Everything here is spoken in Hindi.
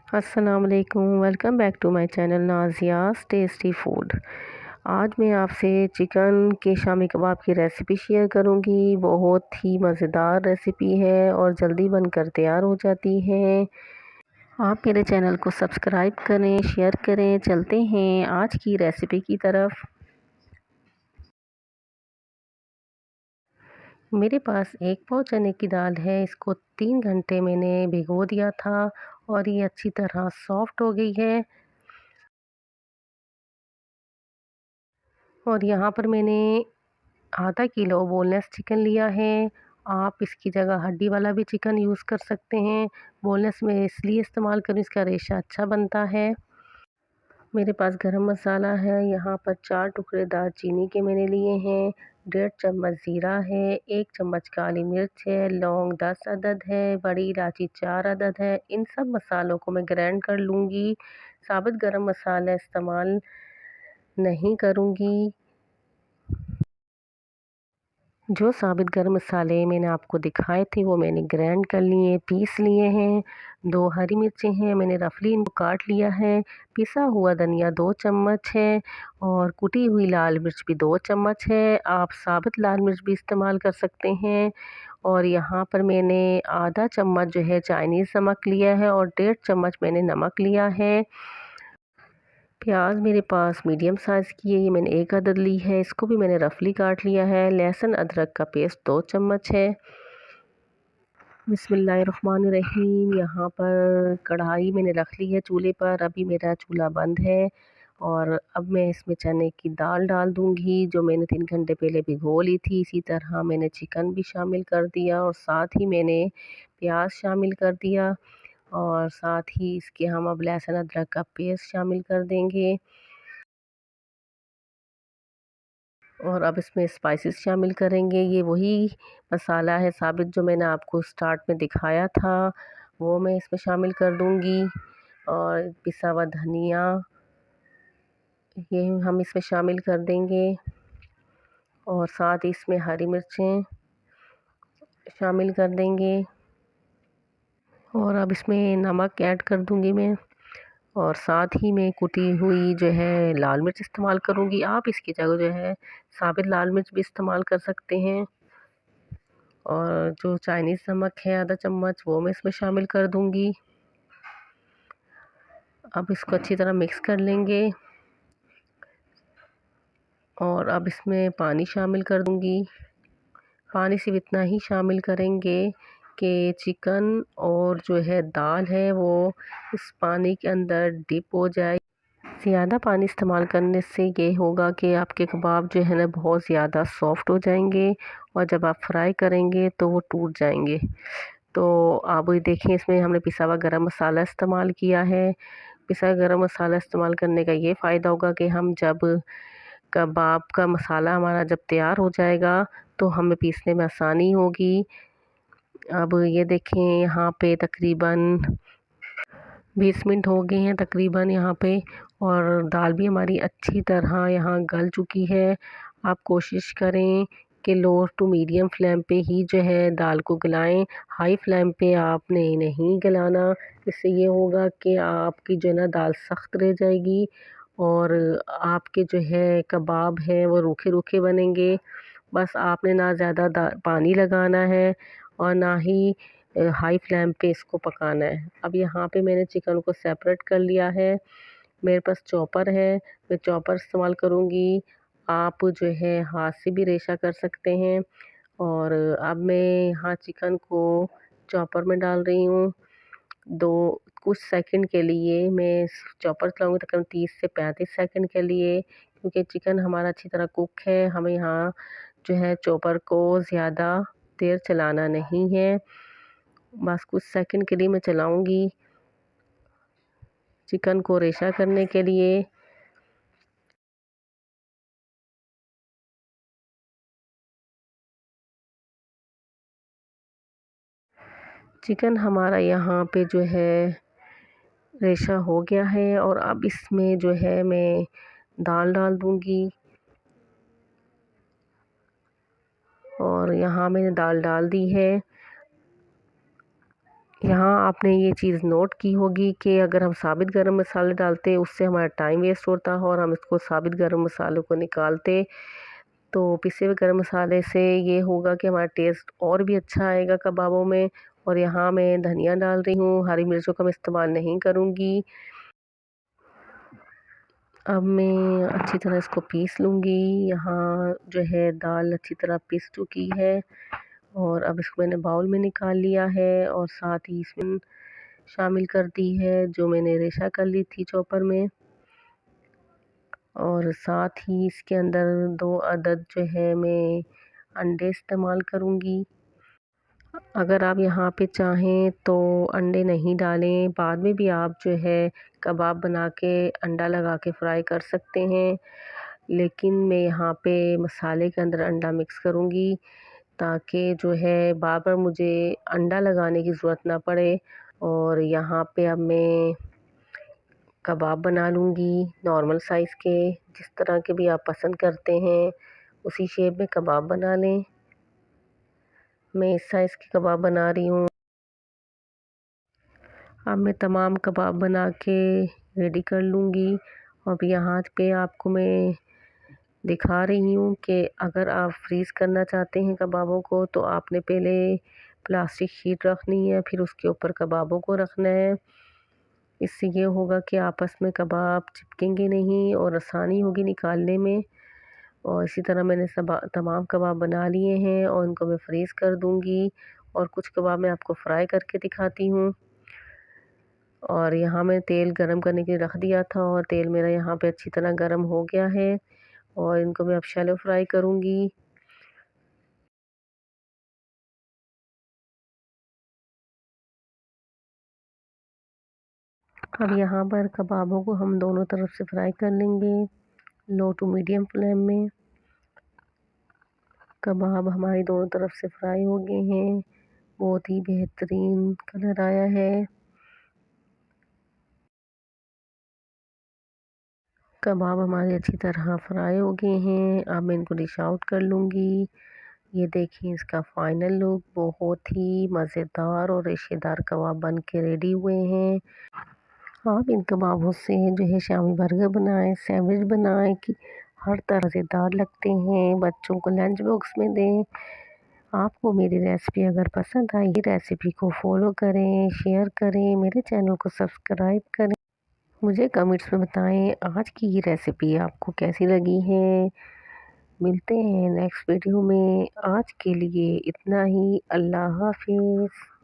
अस्सलाम वालेकुम। Welcome back to my channel Nazia's tasty food. आज मैं आपसे चिकन के शामी कबाब की रेसिपी शेयर करूंगी। बहुत ही मज़ेदार रेसिपी है और जल्दी बनकर तैयार हो जाती है। आप मेरे चैनल को सब्सक्राइब करें, शेयर करें। चलते हैं आज की रेसिपी की तरफ। मेरे पास एक पाव चने की दाल है। इसको 3 घंटे मैंने भिगो दिया था और ये अच्छी तरह सॉफ्ट हो गई है। और यहाँ पर मैंने आधा किलो बोनलेस चिकन लिया है। आप इसकी जगह हड्डी वाला भी चिकन यूज़ कर सकते हैं। बोनलेस में इसलिए इस्तेमाल करूँ, इसका रेशा अच्छा बनता है। मेरे पास गरम मसाला है। यहाँ पर 4 टुकड़े दालचीनी के मैंने लिए हैं। 1.5 चम्मच ज़ीरा है। 1 चम्मच काली मिर्च है। लौंग 10 अदद है। बड़ी इलायची 4 अदद है। इन सब मसालों को मैं ग्राइंड कर लूँगी। साबुत गरम मसाला इस्तेमाल नहीं करूँगी। जो साबित गरम मसाले मैंने आपको दिखाए थे वो मैंने ग्राइंड कर लिए, पीस लिए हैं। 2 हरी मिर्चें हैं, मैंने रफली इनको काट लिया है। पिसा हुआ धनिया 2 चम्मच है और कुटी हुई लाल मिर्च भी 2 चम्मच है। आप साबित लाल मिर्च भी इस्तेमाल कर सकते हैं। और यहाँ पर मैंने आधा चम्मच जो है चाइनीज़ नमक लिया है और 1.5 चम्मच मैंने नमक लिया है। प्याज मेरे पास मीडियम साइज़ की है, ये मैंने 1 अदद ली है। इसको भी मैंने रफली काट लिया है। लहसुन अदरक का पेस्ट 2 चम्मच है। बिस्मिल्लाहिर्रहमानिर्रहीम। यहाँ पर कढ़ाई मैंने रख ली है चूल्हे पर। अभी मेरा चूल्हा बंद है और अब मैं इसमें चने की दाल डाल दूँगी जो मैंने 3 घंटे पहले भिगो ली थी। इसी तरह मैंने चिकन भी शामिल कर दिया और साथ ही मैंने प्याज शामिल कर दिया और साथ ही इसके हम अब लहसुन अदरक का पेस्ट शामिल कर देंगे। और अब इसमें स्पाइसेस शामिल करेंगे। ये वही मसाला है साबित जो मैंने आपको स्टार्ट में दिखाया था, वो मैं इसमें शामिल कर दूंगी। और पिसा हुआ धनिया ये हम इसमें शामिल कर देंगे और साथ ही इसमें हरी मिर्चें शामिल कर देंगे। और अब इसमें नमक ऐड कर दूंगी मैं और साथ ही मैं कुटी हुई जो है लाल मिर्च इस्तेमाल करूंगी। आप इसकी जगह जो है साबित लाल मिर्च भी इस्तेमाल कर सकते हैं। और जो चाइनीज़ नमक है आधा चम्मच वो मैं इसमें शामिल कर दूंगी। अब इसको अच्छी तरह मिक्स कर लेंगे और अब इसमें पानी शामिल कर दूंगी। पानी सिर्फ इतना ही शामिल करेंगे कि चिकन और जो है दाल है वो इस पानी के अंदर डिप हो जाए। ज़्यादा पानी इस्तेमाल करने से ये होगा कि आपके कबाब जो है ना बहुत ज़्यादा सॉफ्ट हो जाएंगे और जब आप फ्राई करेंगे तो वो टूट जाएंगे। तो आप ये देखें इसमें हमने पिसा हुआ गरम मसाला इस्तेमाल किया है। पिसा हुआ गरम मसाला इस्तेमाल करने का ये फ़ायदा होगा कि हम जब कबाब का मसाला हमारा जब तैयार हो जाएगा तो हमें पीसने में आसानी होगी। अब ये देखें यहाँ पे तकरीबन 20 मिनट हो गए हैं तकरीबन यहाँ पे और दाल भी हमारी अच्छी तरह यहाँ गल चुकी है। आप कोशिश करें कि लो टू मीडियम फ्लेम पे ही जो है दाल को गलाएं। हाई फ्लेम पे आपने नहीं गलाना। इससे ये होगा कि आपकी जो है ना दाल सख्त रह जाएगी और आपके जो है कबाब हैं वो रूखे रूखे बनेंगे। बस आपने ना ज़्यादा पानी लगाना है और ना ही हाई फ्लेम पे इसको पकाना है। अब यहाँ पे मैंने चिकन को सेपरेट कर लिया है। मेरे पास चॉपर है, मैं चॉपर इस्तेमाल करूँगी। आप जो है हाथ से भी रेशा कर सकते हैं। और अब मैं यहाँ चिकन को चॉपर में डाल रही हूँ। दो कुछ सेकंड के लिए मैं चॉपर चलाऊँगी तकरीबन 30 से 35 सेकंड के लिए, क्योंकि चिकन हमारा अच्छी तरह कुक है। हमें यहाँ जो है चॉपर को ज़्यादा देर चलाना नहीं है। बस कुछ सेकंड के लिए मैं चलाऊंगी चिकन को रेशा करने के लिए। चिकन हमारा यहाँ पे जो है रेशा हो गया है और अब इसमें जो है मैं दाल डाल दूंगी। और यहाँ मैंने दाल डाल दी है। यहाँ आपने ये चीज़ नोट की होगी कि अगर हम साबित गरम मसाले डालते उससे हमारा टाइम वेस्ट होता है और हम इसको साबित गरम मसालों को निकालते तो पिसे हुए गरम मसाले से ये होगा कि हमारा टेस्ट और भी अच्छा आएगा कबाबों में। और यहाँ मैं धनिया डाल रही हूँ, हरी मिर्चों का मैं इस्तेमाल नहीं करूँगी। अब मैं अच्छी तरह इसको पीस लूँगी। यहाँ जो है दाल अच्छी तरह पीस चुकी है और अब इसको मैंने बाउल में निकाल लिया है और साथ ही इसमें शामिल कर दी है जो मैंने रेशा कर ली थी चॉपर में। और साथ ही इसके अंदर 2 अदद जो है मैं अंडे इस्तेमाल करूँगी। अगर आप यहाँ पे चाहें तो अंडे नहीं डालें, बाद में भी आप जो है कबाब बना के अंडा लगा के फ्राई कर सकते हैं। लेकिन मैं यहाँ पे मसाले के अंदर अंडा मिक्स करूँगी ताकि जो है बार बार मुझे अंडा लगाने की ज़रूरत ना पड़े। और यहाँ पे अब मैं कबाब बना लूँगी नॉर्मल साइज़ के, जिस तरह के भी आप पसंद करते हैं उसी शेप में कबाब बना लें। मैं इस साइज़ के कबाब बना रही हूँ। अब मैं तमाम कबाब बना के रेडी कर लूँगी। अब यहाँ पे आपको मैं दिखा रही हूँ कि अगर आप फ्रीज़ करना चाहते हैं कबाबों को तो आपने पहले प्लास्टिक शीट रखनी है, फिर उसके ऊपर कबाबों को रखना है। इससे ये होगा कि आपस में कबाब चिपकेंगे नहीं और आसानी होगी निकालने में। और इसी तरह मैंने तमाम कबाब बना लिए हैं और इनको मैं फ्रीज़ कर दूँगी। और कुछ कबाब मैं आपको फ्राई करके दिखाती हूँ। और यहाँ मैं तेल गरम करने के लिए रख दिया था और तेल मेरा यहाँ पे अच्छी तरह गरम हो गया है और इनको मैं अब शैलो फ्राई करूँगी। अब यहाँ पर कबाबों को हम दोनों तरफ से फ्राई कर लेंगे लो टू मीडियम फ्लेम में। कबाब हमारी दोनों तरफ से फ्राई हो गए हैं, बहुत ही बेहतरीन कलर आया है। कबाब हमारे अच्छी तरह फ्राई हो गए हैं। अब मैं इनको डिश आउट कर लूँगी। ये देखिए इसका फाइनल लुक, बहुत ही मज़ेदार और रेशेदार कबाब बन के रेडी हुए हैं। आप इन कबाबों से जो है शामी बर्गर बनाएं, सैंडविच बनाएं कि हर तरह मज़ेदार लगते हैं। बच्चों को लंच बॉक्स में दें। आपको मेरी रेसिपी अगर पसंद आई, रेसिपी को फॉलो करें, शेयर करें, मेरे चैनल को सब्सक्राइब करें। मुझे कमेंट्स में बताएं आज की ये रेसिपी आपको कैसी लगी है। मिलते हैं नेक्स्ट वीडियो में। आज के लिए इतना ही। अल्लाह हाफिज़।